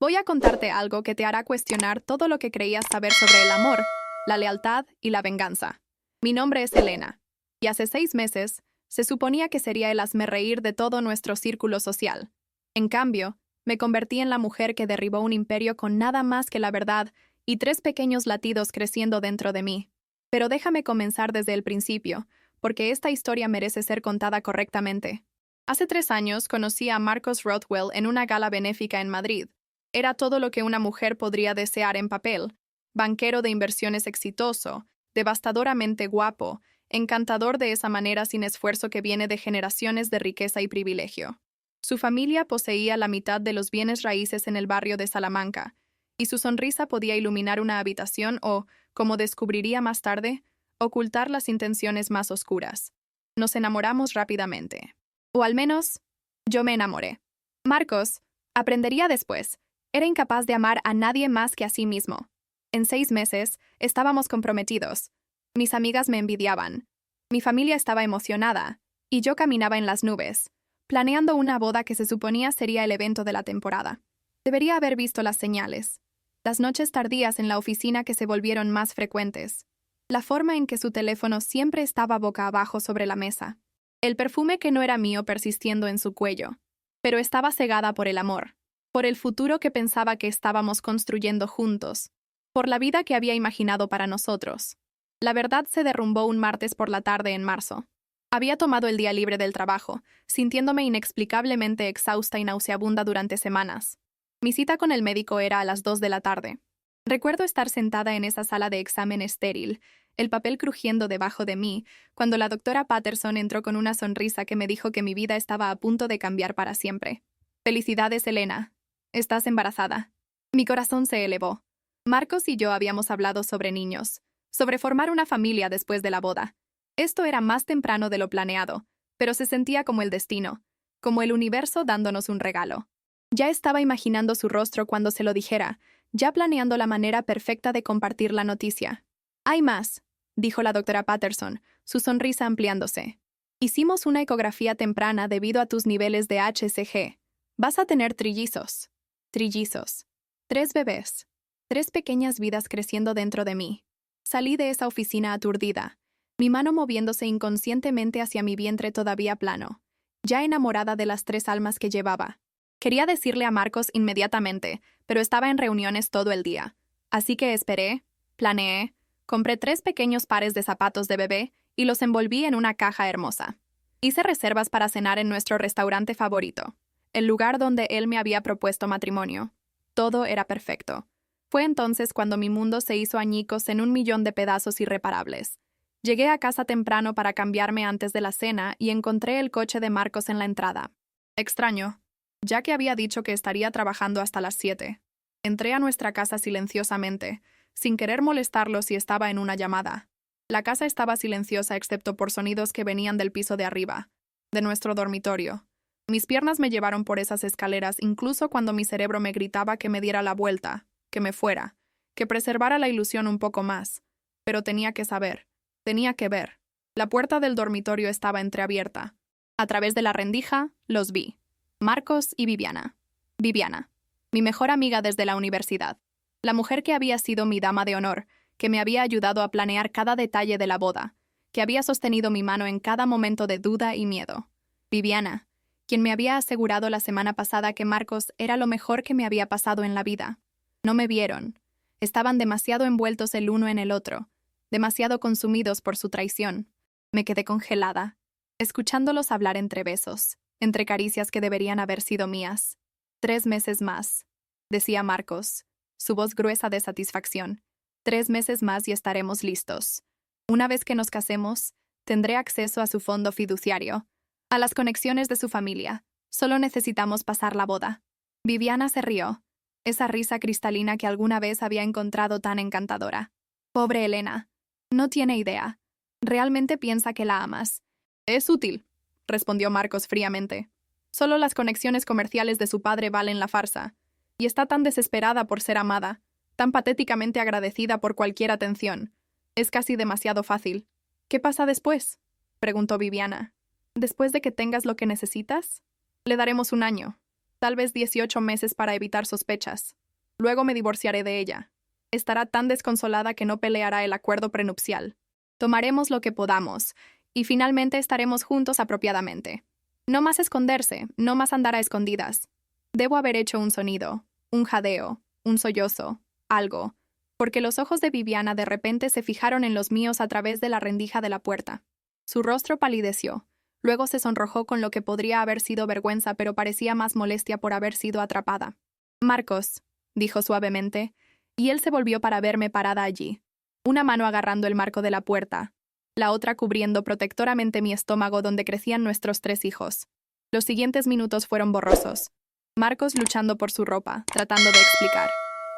Voy a contarte algo que te hará cuestionar todo lo que creías saber sobre el amor, la lealtad y la venganza. Mi nombre es Elena, y hace 6 meses se suponía que sería el hazmerreír de todo nuestro círculo social. En cambio, me convertí en la mujer que derribó un imperio con nada más que la verdad y 3 pequeños latidos creciendo dentro de mí. Pero déjame comenzar desde el principio, porque esta historia merece ser contada correctamente. Hace 3 años conocí a Marcos Rothwell en una gala benéfica en Madrid. Era todo lo que una mujer podría desear en papel: banquero de inversiones exitoso, devastadoramente guapo, encantador de esa manera sin esfuerzo que viene de generaciones de riqueza y privilegio. Su familia poseía la mitad de los bienes raíces en el barrio de Salamanca, y su sonrisa podía iluminar una habitación o, como descubriría más tarde, ocultar las intenciones más oscuras. Nos enamoramos rápidamente. O al menos, yo me enamoré. Marcos, aprendería después, era incapaz de amar a nadie más que a sí mismo. En 6 meses, estábamos comprometidos. Mis amigas me envidiaban. Mi familia estaba emocionada, y yo caminaba en las nubes, planeando una boda que se suponía sería el evento de la temporada. Debería haber visto las señales. Las noches tardías en la oficina que se volvieron más frecuentes. La forma en que su teléfono siempre estaba boca abajo sobre la mesa. El perfume que no era mío persistiendo en su cuello. Pero estaba cegada por el amor, por el futuro que pensaba que estábamos construyendo juntos, por la vida que había imaginado para nosotros. La verdad se derrumbó un martes por la tarde en marzo. Había tomado el día libre del trabajo, sintiéndome inexplicablemente exhausta y nauseabunda durante semanas. Mi cita con el médico era a las 2 de la tarde. Recuerdo estar sentada en esa sala de examen estéril, el papel crujiendo debajo de mí, cuando la doctora Patterson entró con una sonrisa que me dijo que mi vida estaba a punto de cambiar para siempre. «Felicidades, Elena. Estás embarazada». Mi corazón se elevó. Marcos y yo habíamos hablado sobre niños, sobre formar una familia después de la boda. Esto era más temprano de lo planeado, pero se sentía como el destino, como el universo dándonos un regalo. Ya estaba imaginando su rostro cuando se lo dijera, ya planeando la manera perfecta de compartir la noticia. «Hay más», dijo la doctora Patterson, su sonrisa ampliándose. «Hicimos una ecografía temprana debido a tus niveles de HCG. Vas a tener trillizos». Trillizos. 3 bebés. 3 pequeñas vidas creciendo dentro de mí. Salí de esa oficina aturdida, mi mano moviéndose inconscientemente hacia mi vientre todavía plano, ya enamorada de las 3 almas que llevaba. Quería decirle a Marcos inmediatamente, pero estaba en reuniones todo el día. Así que esperé, planeé, compré 3 pequeños pares de zapatos de bebé y los envolví en una caja hermosa. Hice reservas para cenar en nuestro restaurante favorito, el lugar donde él me había propuesto matrimonio. Todo era perfecto. Fue entonces cuando mi mundo se hizo añicos en 1 millón de pedazos irreparables. Llegué a casa temprano para cambiarme antes de la cena y encontré el coche de Marcos en la entrada. Extraño, ya que había dicho que estaría trabajando hasta las 7. Entré a nuestra casa silenciosamente, sin querer molestarlo si estaba en una llamada. La casa estaba silenciosa excepto por sonidos que venían del piso de arriba, de nuestro dormitorio. Mis piernas me llevaron por esas escaleras incluso cuando mi cerebro me gritaba que me diera la vuelta, que me fuera, que preservara la ilusión un poco más. Pero tenía que saber, tenía que ver. La puerta del dormitorio estaba entreabierta. A través de la rendija, los vi. Marcos y Viviana. Viviana, mi mejor amiga desde la universidad. La mujer que había sido mi dama de honor, que me había ayudado a planear cada detalle de la boda, que había sostenido mi mano en cada momento de duda y miedo. Viviana, quien me había asegurado la semana pasada que Marcos era lo mejor que me había pasado en la vida. No me vieron. Estaban demasiado envueltos el uno en el otro, demasiado consumidos por su traición. Me quedé congelada, escuchándolos hablar entre besos, entre caricias que deberían haber sido mías. 3 meses más, decía Marcos, su voz gruesa de satisfacción. 3 meses más y estaremos listos. Una vez que nos casemos, tendré acceso a su fondo fiduciario, a las conexiones de su familia. Solo necesitamos pasar la boda. Viviana se rió, esa risa cristalina que alguna vez había encontrado tan encantadora. Pobre Elena. No tiene idea. Realmente piensa que la amas. Es útil, respondió Marcos fríamente. Solo las conexiones comerciales de su padre valen la farsa. Y está tan desesperada por ser amada, tan patéticamente agradecida por cualquier atención. Es casi demasiado fácil. ¿Qué pasa después?, preguntó Viviana. ¿Después de que tengas lo que necesitas? Le daremos un año. Tal vez 18 meses para evitar sospechas. Luego me divorciaré de ella. Estará tan desconsolada que no peleará el acuerdo prenupcial. Tomaremos lo que podamos, y finalmente estaremos juntos apropiadamente. No más esconderse, no más andar a escondidas. Debo haber hecho un sonido, un jadeo, un sollozo, algo, porque los ojos de Viviana de repente se fijaron en los míos a través de la rendija de la puerta. Su rostro palideció. Luego se sonrojó con lo que podría haber sido vergüenza, pero parecía más molestia por haber sido atrapada. «Marcos», dijo suavemente, y él se volvió para verme parada allí, una mano agarrando el marco de la puerta, la otra cubriendo protectoramente mi estómago donde crecían nuestros 3 hijos. Los siguientes minutos fueron borrosos. Marcos luchando por su ropa, tratando de explicar.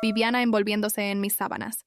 Viviana envolviéndose en mis sábanas,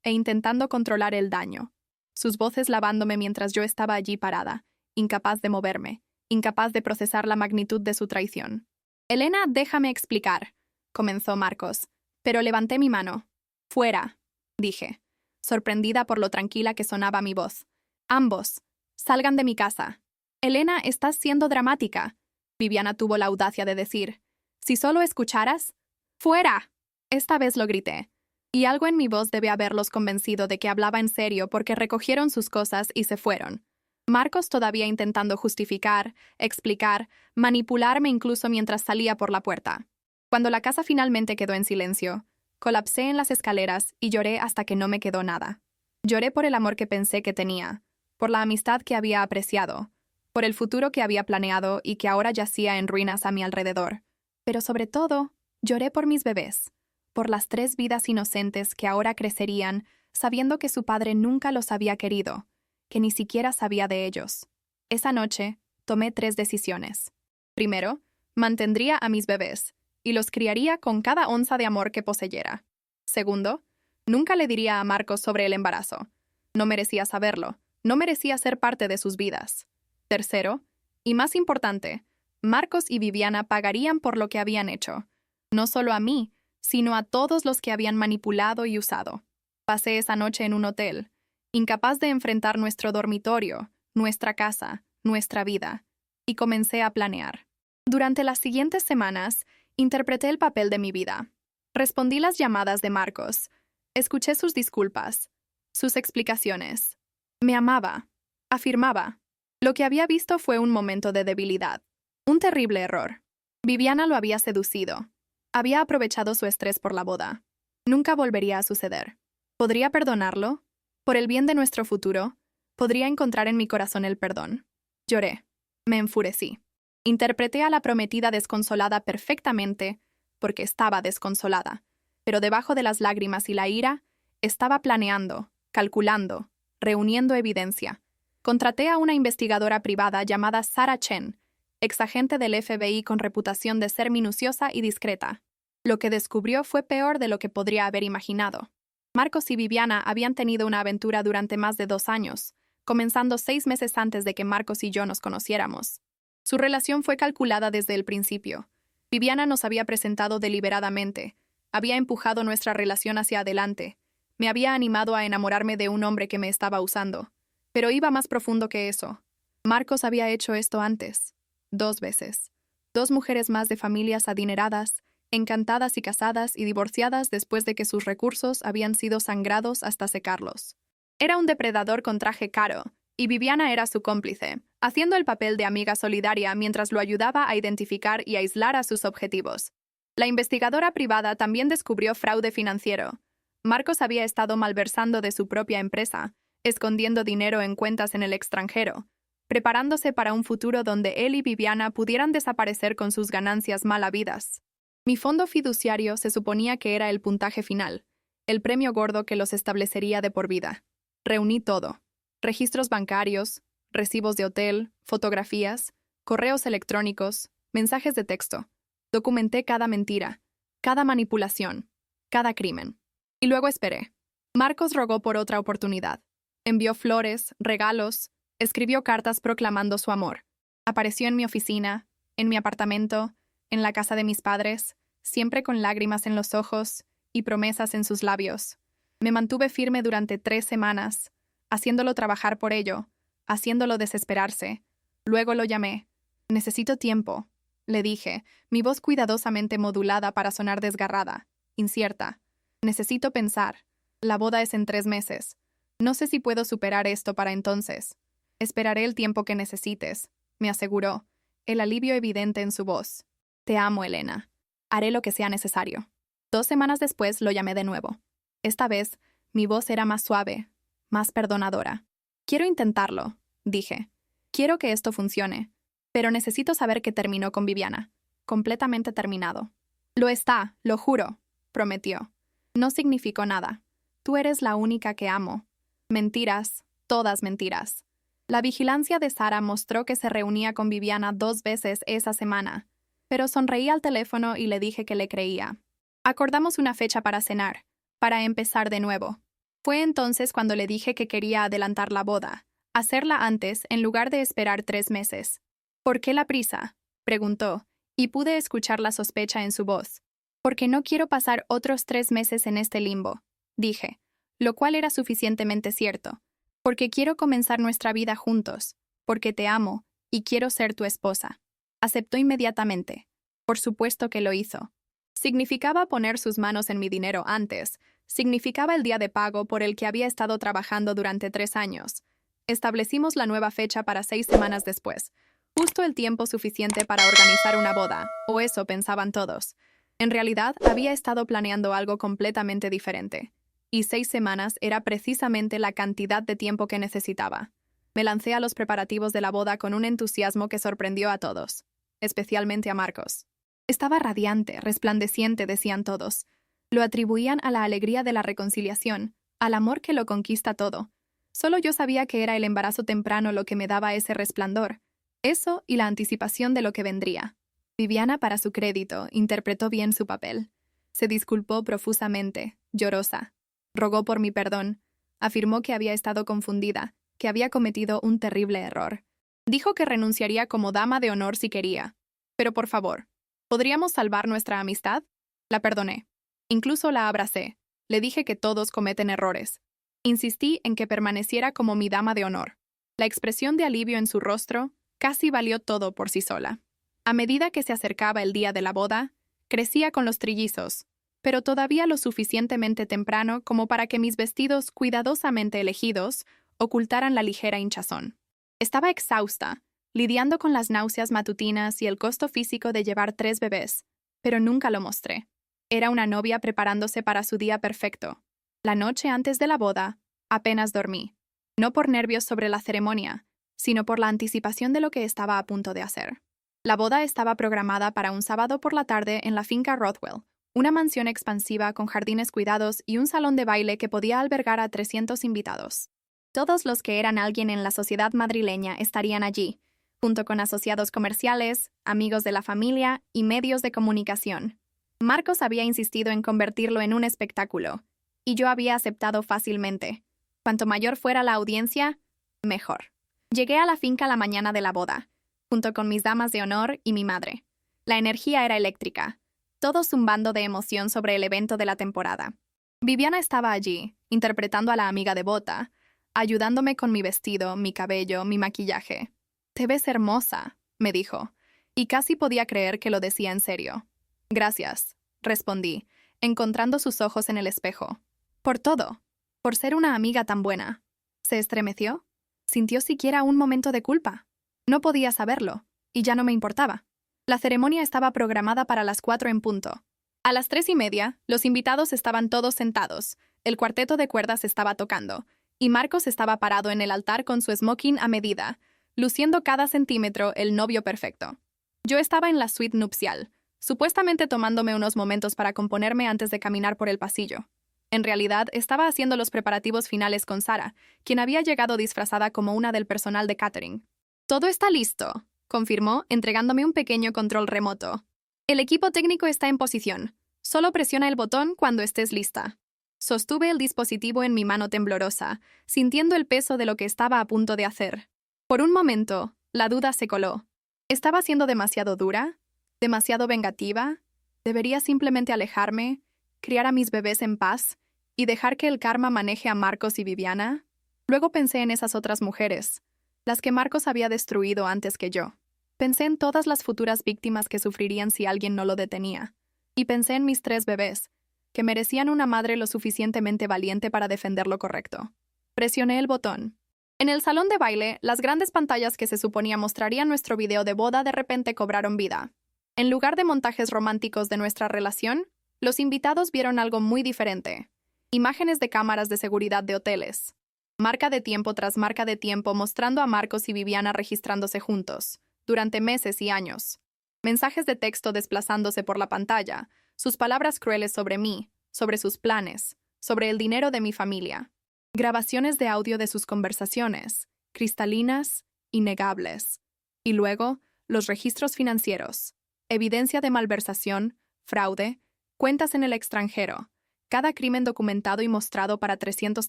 e intentando controlar el daño. Sus voces lavándome mientras yo estaba allí parada, incapaz de moverme, incapaz de procesar la magnitud de su traición. «Elena, déjame explicar», comenzó Marcos, pero levanté mi mano. «Fuera», dije, sorprendida por lo tranquila que sonaba mi voz. «Ambos, salgan de mi casa». «Elena, estás siendo dramática», Viviana tuvo la audacia de decir. «Si solo escucharas». «¡Fuera!». Esta vez lo grité, y algo en mi voz debe haberlos convencido de que hablaba en serio porque recogieron sus cosas y se fueron. Marcos todavía intentando justificar, explicar, manipularme incluso mientras salía por la puerta. Cuando la casa finalmente quedó en silencio, colapsé en las escaleras y lloré hasta que no me quedó nada. Lloré por el amor que pensé que tenía, por la amistad que había apreciado, por el futuro que había planeado y que ahora yacía en ruinas a mi alrededor. Pero sobre todo, lloré por mis bebés, por las 3 vidas inocentes que ahora crecerían sabiendo que su padre nunca los había querido, que ni siquiera sabía de ellos. Esa noche, tomé 3 decisiones. Primero, mantendría a mis bebés y los criaría con cada onza de amor que poseyera. Segundo, nunca le diría a Marcos sobre el embarazo. No merecía saberlo, no merecía ser parte de sus vidas. Tercero, y más importante, Marcos y Viviana pagarían por lo que habían hecho, no solo a mí, sino a todos los que habían manipulado y usado. Pasé esa noche en un hotel, incapaz de enfrentar nuestro dormitorio, nuestra casa, nuestra vida, y comencé a planear. Durante las siguientes semanas, interpreté el papel de mi vida. Respondí las llamadas de Marcos, escuché sus disculpas, sus explicaciones. Me amaba, afirmaba. Lo que había visto fue un momento de debilidad, un terrible error. Viviana lo había seducido. Había aprovechado su estrés por la boda. Nunca volvería a suceder. ¿Podría perdonarlo? Por el bien de nuestro futuro, podría encontrar en mi corazón el perdón. Lloré. Me enfurecí. Interpreté a la prometida desconsolada perfectamente, porque estaba desconsolada. Pero debajo de las lágrimas y la ira, estaba planeando, calculando, reuniendo evidencia. Contraté a una investigadora privada llamada Sarah Chen, exagente del FBI con reputación de ser minuciosa y discreta. Lo que descubrió fue peor de lo que podría haber imaginado. Marcos y Viviana habían tenido una aventura durante más de 2 años, comenzando 6 meses antes de que Marcos y yo nos conociéramos. Su relación fue calculada desde el principio. Viviana nos había presentado deliberadamente, había empujado nuestra relación hacia adelante, me había animado a enamorarme de un hombre que me estaba usando. Pero iba más profundo que eso. Marcos había hecho esto antes, 2 veces. 2 mujeres más de familias adineradas, encantadas y casadas y divorciadas después de que sus recursos habían sido sangrados hasta secarlos. Era un depredador con traje caro, y Viviana era su cómplice, haciendo el papel de amiga solidaria mientras lo ayudaba a identificar y aislar a sus objetivos. La investigadora privada también descubrió fraude financiero. Marcos había estado malversando de su propia empresa, escondiendo dinero en cuentas en el extranjero, preparándose para un futuro donde él y Viviana pudieran desaparecer con sus ganancias mal habidas. Mi fondo fiduciario se suponía que era el puntaje final, el premio gordo que los establecería de por vida. Reuní todo: registros bancarios, recibos de hotel, fotografías, correos electrónicos, mensajes de texto. Documenté cada mentira, cada manipulación, cada crimen. Y luego esperé. Marcos rogó por otra oportunidad. Envió flores, regalos, escribió cartas proclamando su amor. Apareció en mi oficina, en mi apartamento, en la casa de mis padres, siempre con lágrimas en los ojos y promesas en sus labios. Me mantuve firme durante 3 semanas, haciéndolo trabajar por ello, haciéndolo desesperarse. Luego lo llamé. Necesito tiempo. le dije, mi voz cuidadosamente modulada para sonar desgarrada, incierta. Necesito pensar. La boda es en 3 meses. No sé si puedo superar esto para entonces. Esperaré el tiempo que necesites, me aseguró, el alivio evidente en su voz. Te amo, Elena. Haré lo que sea necesario. 2 semanas después lo llamé de nuevo. Esta vez, mi voz era más suave, más perdonadora. Quiero intentarlo, dije. Quiero que esto funcione, pero necesito saber que terminó con Viviana. Completamente terminado. Lo está, lo juro, prometió. No significó nada. Tú eres la única que amo. Mentiras, todas mentiras. La vigilancia de Sara mostró que se reunía con Viviana 2 veces esa semana, pero sonreí al teléfono y le dije que le creía. Acordamos una fecha para cenar, para empezar de nuevo. Fue entonces cuando le dije que quería adelantar la boda, hacerla antes en lugar de esperar 3 meses. ¿Por qué la prisa?, preguntó, y pude escuchar la sospecha en su voz. Porque no quiero pasar otros 3 meses en este limbo, dije, lo cual era suficientemente cierto. Porque quiero comenzar nuestra vida juntos, porque te amo y quiero ser tu esposa. Aceptó inmediatamente. Por supuesto que lo hizo. Significaba poner sus manos en mi dinero antes. Significaba el día de pago por el que había estado trabajando durante 3 años. Establecimos la nueva fecha para 6 semanas después. Justo el tiempo suficiente para organizar una boda, o eso pensaban todos. En realidad, había estado planeando algo completamente diferente. Y 6 semanas era precisamente la cantidad de tiempo que necesitaba. Me lancé a los preparativos de la boda con un entusiasmo que sorprendió a todos, especialmente a Marcos. Estaba radiante, resplandeciente, decían todos. Lo atribuían a la alegría de la reconciliación, al amor que lo conquista todo. Solo yo sabía que era el embarazo temprano lo que me daba ese resplandor. Eso y la anticipación de lo que vendría. Viviana, para su crédito, interpretó bien su papel. Se disculpó profusamente, llorosa. Rogó por mi perdón. Afirmó que había estado confundida, que había cometido un terrible error. Dijo que renunciaría como dama de honor si quería. Pero por favor, ¿podríamos salvar nuestra amistad? La perdoné. Incluso la abracé. Le dije que todos cometen errores. Insistí en que permaneciera como mi dama de honor. La expresión de alivio en su rostro casi valió todo por sí sola. A medida que se acercaba el día de la boda, crecía con los trillizos, pero todavía lo suficientemente temprano como para que mis vestidos cuidadosamente elegidos ocultaran la ligera hinchazón. Estaba exhausta, lidiando con las náuseas matutinas y el costo físico de llevar 3 bebés, pero nunca lo mostré. Era una novia preparándose para su día perfecto. La noche antes de la boda, apenas dormí. No por nervios sobre la ceremonia, sino por la anticipación de lo que estaba a punto de hacer. La boda estaba programada para un sábado por la tarde en la finca Rothwell, una mansión expansiva con jardines cuidados y un salón de baile que podía albergar a 300 invitados. Todos los que eran alguien en la sociedad madrileña estarían allí, junto con asociados comerciales, amigos de la familia y medios de comunicación. Marcos había insistido en convertirlo en un espectáculo, y yo había aceptado fácilmente. Cuanto mayor fuera la audiencia, mejor. Llegué a la finca la mañana de la boda, junto con mis damas de honor y mi madre. La energía era eléctrica, todo zumbando de emoción sobre el evento de la temporada. Viviana estaba allí, interpretando a la amiga devota, ayudándome con mi vestido, mi cabello, mi maquillaje. «Te ves hermosa», me dijo, y casi podía creer que lo decía en serio. «Gracias», respondí, encontrando sus ojos en el espejo. «Por todo, por ser una amiga tan buena». ¿Se estremeció? ¿Sintió siquiera un momento de culpa? No podía saberlo, y ya no me importaba. La ceremonia estaba programada para las 4 en punto. A las 3:30, los invitados estaban todos sentados, el cuarteto de cuerdas estaba tocando, y Marcos estaba parado en el altar con su smoking a medida, luciendo cada centímetro el novio perfecto. Yo estaba en la suite nupcial, supuestamente tomándome unos momentos para componerme antes de caminar por el pasillo. En realidad, estaba haciendo los preparativos finales con Sara, quien había llegado disfrazada como una del personal de catering. «Todo está listo», confirmó, entregándome un pequeño control remoto. «El equipo técnico está en posición. Solo presiona el botón cuando estés lista». Sostuve el dispositivo en mi mano temblorosa, sintiendo el peso de lo que estaba a punto de hacer. Por un momento, la duda se coló. ¿Estaba siendo demasiado dura? ¿Demasiado vengativa? ¿Debería simplemente alejarme, criar a mis bebés en paz y dejar que el karma maneje a Marcos y Viviana? Luego pensé en esas otras mujeres, las que Marcos había destruido antes que yo. Pensé en todas las futuras víctimas que sufrirían si alguien no lo detenía. Y pensé en mis 3 bebés, que merecían una madre lo suficientemente valiente para defender lo correcto. Presioné el botón. En el salón de baile, las grandes pantallas que se suponía mostrarían nuestro video de boda de repente cobraron vida. En lugar de montajes románticos de nuestra relación, los invitados vieron algo muy diferente. Imágenes de cámaras de seguridad de hoteles. Marca de tiempo tras marca de tiempo mostrando a Marcos y Viviana registrándose juntos, durante meses y años. Mensajes de texto desplazándose por la pantalla, sus palabras crueles sobre mí, sobre sus planes, sobre el dinero de mi familia. Grabaciones de audio de sus conversaciones, cristalinas, innegables. Y luego, los registros financieros, evidencia de malversación, fraude, cuentas en el extranjero, cada crimen documentado y mostrado para 300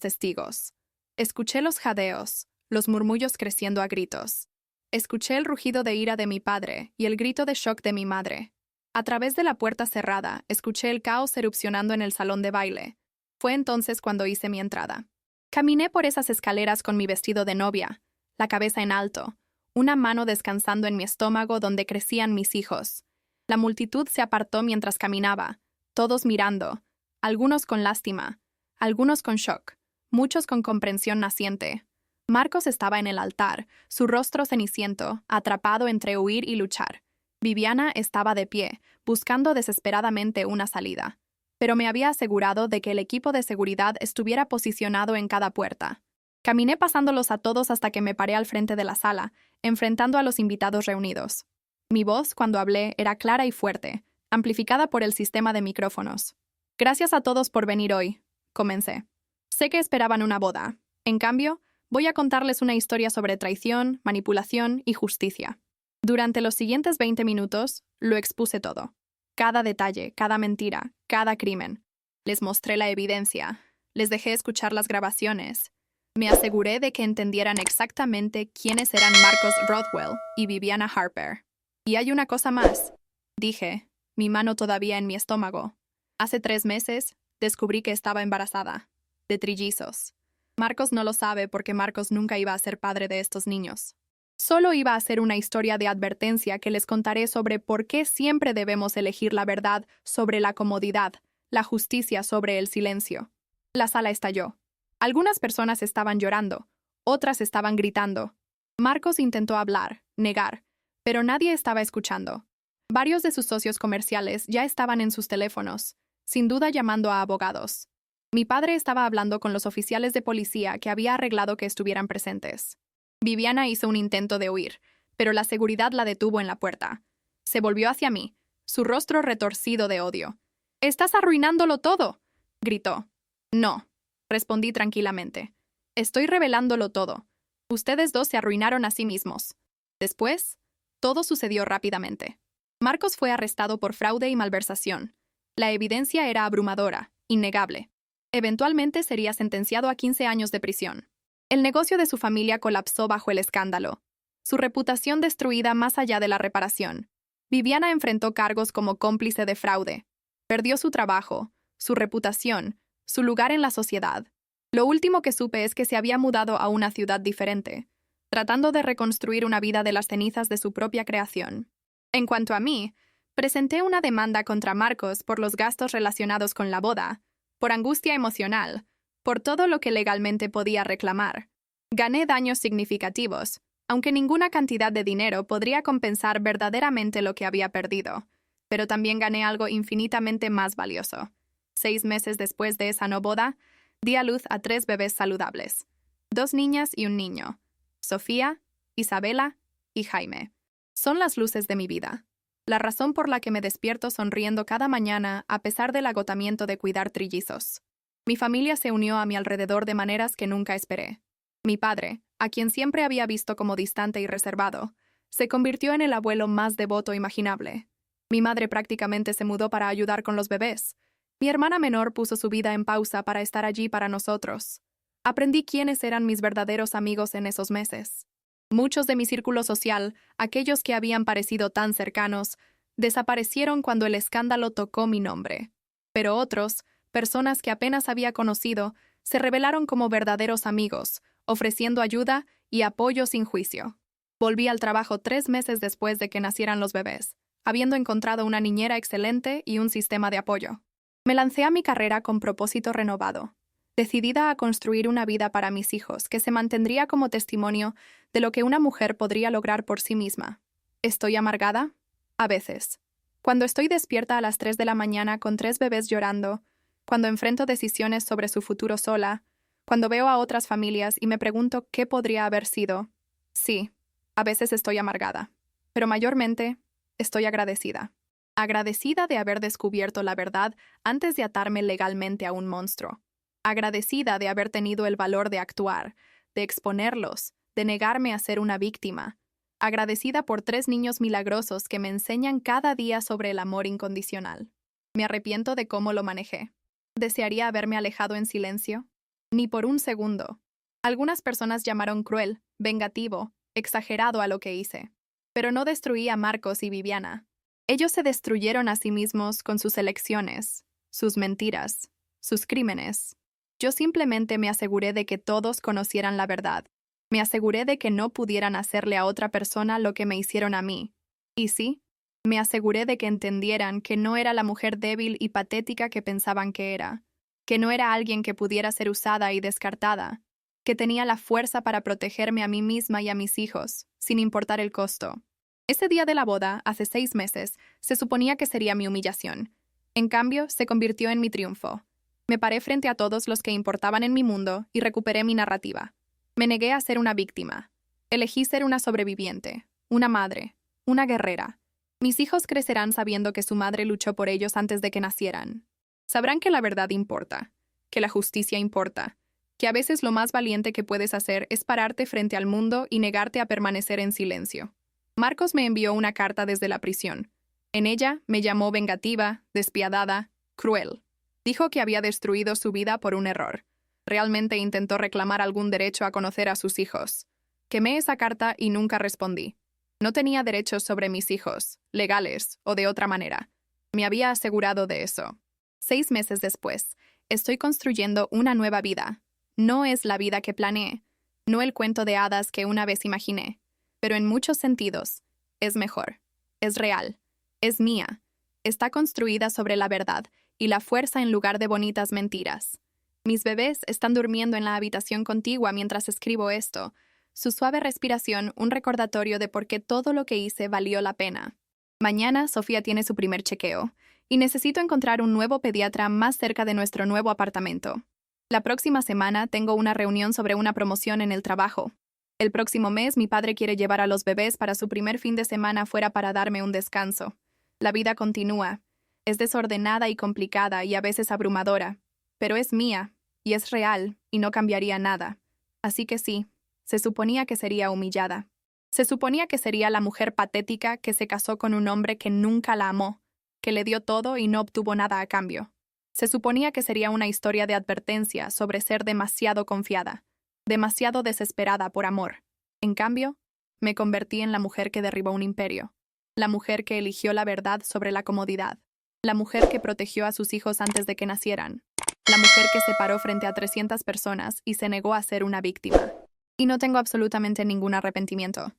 testigos. Escuché los jadeos, los murmullos creciendo a gritos. Escuché el rugido de ira de mi padre y el grito de shock de mi madre. A través de la puerta cerrada, escuché el caos erupcionando en el salón de baile. Fue entonces cuando hice mi entrada. Caminé por esas escaleras con mi vestido de novia, la cabeza en alto, una mano descansando en mi estómago donde crecían mis hijos. La multitud se apartó mientras caminaba, todos mirando, algunos con lástima, algunos con shock, muchos con comprensión naciente. Marcos estaba en el altar, su rostro ceniciento, atrapado entre huir y luchar. Viviana estaba de pie, buscando desesperadamente una salida. Pero me había asegurado de que el equipo de seguridad estuviera posicionado en cada puerta. Caminé pasándolos a todos hasta que me paré al frente de la sala, enfrentando a los invitados reunidos. Mi voz, cuando hablé, era clara y fuerte, amplificada por el sistema de micrófonos. Gracias a todos por venir hoy, comencé. Sé que esperaban una boda. En cambio, voy a contarles una historia sobre traición, manipulación y justicia. Durante los siguientes 20 minutos, lo expuse todo. Cada detalle, cada mentira, cada crimen. Les mostré la evidencia. Les dejé escuchar las grabaciones. Me aseguré de que entendieran exactamente quiénes eran Marcos Rothwell y Viviana Harper. Y hay una cosa más, dije, mi mano todavía en mi estómago. Hace 3 meses, descubrí que estaba embarazada, de trillizos. Marcos no lo sabe porque Marcos nunca iba a ser padre de estos niños. Solo iba a ser una historia de advertencia que les contaré sobre por qué siempre debemos elegir la verdad sobre la comodidad, la justicia sobre el silencio. La sala estalló. Algunas personas estaban llorando, otras estaban gritando. Marcos intentó hablar, negar, pero nadie estaba escuchando. Varios de sus socios comerciales ya estaban en sus teléfonos, sin duda llamando a abogados. Mi padre estaba hablando con los oficiales de policía que había arreglado que estuvieran presentes. Viviana hizo un intento de huir, pero la seguridad la detuvo en la puerta. Se volvió hacia mí, su rostro retorcido de odio. «¡Estás arruinándolo todo!», gritó. «No», respondí tranquilamente. «Estoy revelándolo todo. Ustedes dos se arruinaron a sí mismos». Después, todo sucedió rápidamente. Marcos fue arrestado por fraude y malversación. La evidencia era abrumadora, innegable. Eventualmente sería sentenciado a 15 años de prisión. El negocio de su familia colapsó bajo el escándalo. Su reputación destruida más allá de la reparación. Viviana enfrentó cargos como cómplice de fraude. Perdió su trabajo, su reputación, su lugar en la sociedad. Lo último que supe es que se había mudado a una ciudad diferente, tratando de reconstruir una vida de las cenizas de su propia creación. En cuanto a mí, presenté una demanda contra Marcos por los gastos relacionados con la boda, por angustia emocional, por todo lo que legalmente podía reclamar. Gané daños significativos, aunque ninguna cantidad de dinero podría compensar verdaderamente lo que había perdido. Pero también gané algo infinitamente más valioso. 6 meses después de esa no boda, di a luz a 3 bebés saludables. 2 niñas y un niño. Sofía, Isabela y Jaime. Son las luces de mi vida. La razón por la que me despierto sonriendo cada mañana a pesar del agotamiento de cuidar trillizos. Mi familia se unió a mi alrededor de maneras que nunca esperé. Mi padre, a quien siempre había visto como distante y reservado, se convirtió en el abuelo más devoto imaginable. Mi madre prácticamente se mudó para ayudar con los bebés. Mi hermana menor puso su vida en pausa para estar allí para nosotros. Aprendí quiénes eran mis verdaderos amigos en esos meses. Muchos de mi círculo social, aquellos que habían parecido tan cercanos, desaparecieron cuando el escándalo tocó mi nombre. Pero otros, personas que apenas había conocido, se revelaron como verdaderos amigos, ofreciendo ayuda y apoyo sin juicio. Volví al trabajo 3 meses después de que nacieran los bebés, habiendo encontrado una niñera excelente y un sistema de apoyo. Me lancé a mi carrera con propósito renovado, decidida a construir una vida para mis hijos que se mantendría como testimonio de lo que una mujer podría lograr por sí misma. ¿Estoy amargada? A veces. Cuando estoy despierta a las 3 de la mañana con 3 bebés llorando, cuando enfrento decisiones sobre su futuro sola, cuando veo a otras familias y me pregunto qué podría haber sido. Sí, a veces estoy amargada, pero mayormente estoy agradecida. Agradecida de haber descubierto la verdad antes de atarme legalmente a un monstruo. Agradecida de haber tenido el valor de actuar, de exponerlos, de negarme a ser una víctima. Agradecida por 3 niños milagrosos que me enseñan cada día sobre el amor incondicional. Me arrepiento de cómo lo manejé. ¿Desearía haberme alejado en silencio? Ni por un segundo. Algunas personas llamaron cruel, vengativo, exagerado a lo que hice. Pero no destruí a Marcos y Viviana. Ellos se destruyeron a sí mismos con sus elecciones, sus mentiras, sus crímenes. Yo simplemente me aseguré de que todos conocieran la verdad. Me aseguré de que no pudieran hacerle a otra persona lo que me hicieron a mí. Y sí, me aseguré de que entendieran que no era la mujer débil y patética que pensaban que no era alguien que pudiera ser usada y descartada, que tenía la fuerza para protegerme a mí misma y a mis hijos, sin importar el costo. Ese día de la boda, hace 6 meses, se suponía que sería mi humillación. En cambio, se convirtió en mi triunfo. Me paré frente a todos los que importaban en mi mundo y recuperé mi narrativa. Me negué a ser una víctima. Elegí ser una sobreviviente, una madre, una guerrera. Mis hijos crecerán sabiendo que su madre luchó por ellos antes de que nacieran. Sabrán que la verdad importa, que la justicia importa, que a veces lo más valiente que puedes hacer es pararte frente al mundo y negarte a permanecer en silencio. Marcos me envió una carta desde la prisión. En ella me llamó vengativa, despiadada, cruel. Dijo que había destruido su vida por un error. Realmente intentó reclamar algún derecho a conocer a sus hijos. Quemé esa carta y nunca respondí. No tenía derechos sobre mis hijos, legales o de otra manera. Me había asegurado de eso. 6 meses después, estoy construyendo una nueva vida. No es la vida que planeé, no el cuento de hadas que una vez imaginé, pero en muchos sentidos, es mejor, es real, es mía, está construida sobre la verdad y la fuerza en lugar de bonitas mentiras. Mis bebés están durmiendo en la habitación contigua mientras escribo esto. Su suave respiración, un recordatorio de por qué todo lo que hice valió la pena. Mañana, Sofía tiene su primer chequeo, y necesito encontrar un nuevo pediatra más cerca de nuestro nuevo apartamento. La próxima semana tengo una reunión sobre una promoción en el trabajo. El próximo mes, mi padre quiere llevar a los bebés para su primer fin de semana fuera para darme un descanso. La vida continúa. Es desordenada y complicada y a veces abrumadora, pero es mía. Y es real, y no cambiaría nada. Así que sí, se suponía que sería humillada. Se suponía que sería la mujer patética que se casó con un hombre que nunca la amó, que le dio todo y no obtuvo nada a cambio. Se suponía que sería una historia de advertencia sobre ser demasiado confiada, demasiado desesperada por amor. En cambio, me convertí en la mujer que derribó un imperio, la mujer que eligió la verdad sobre la comodidad, la mujer que protegió a sus hijos antes de que nacieran. La mujer que se paró frente a 300 personas y se negó a ser una víctima. Y no tengo absolutamente ningún arrepentimiento.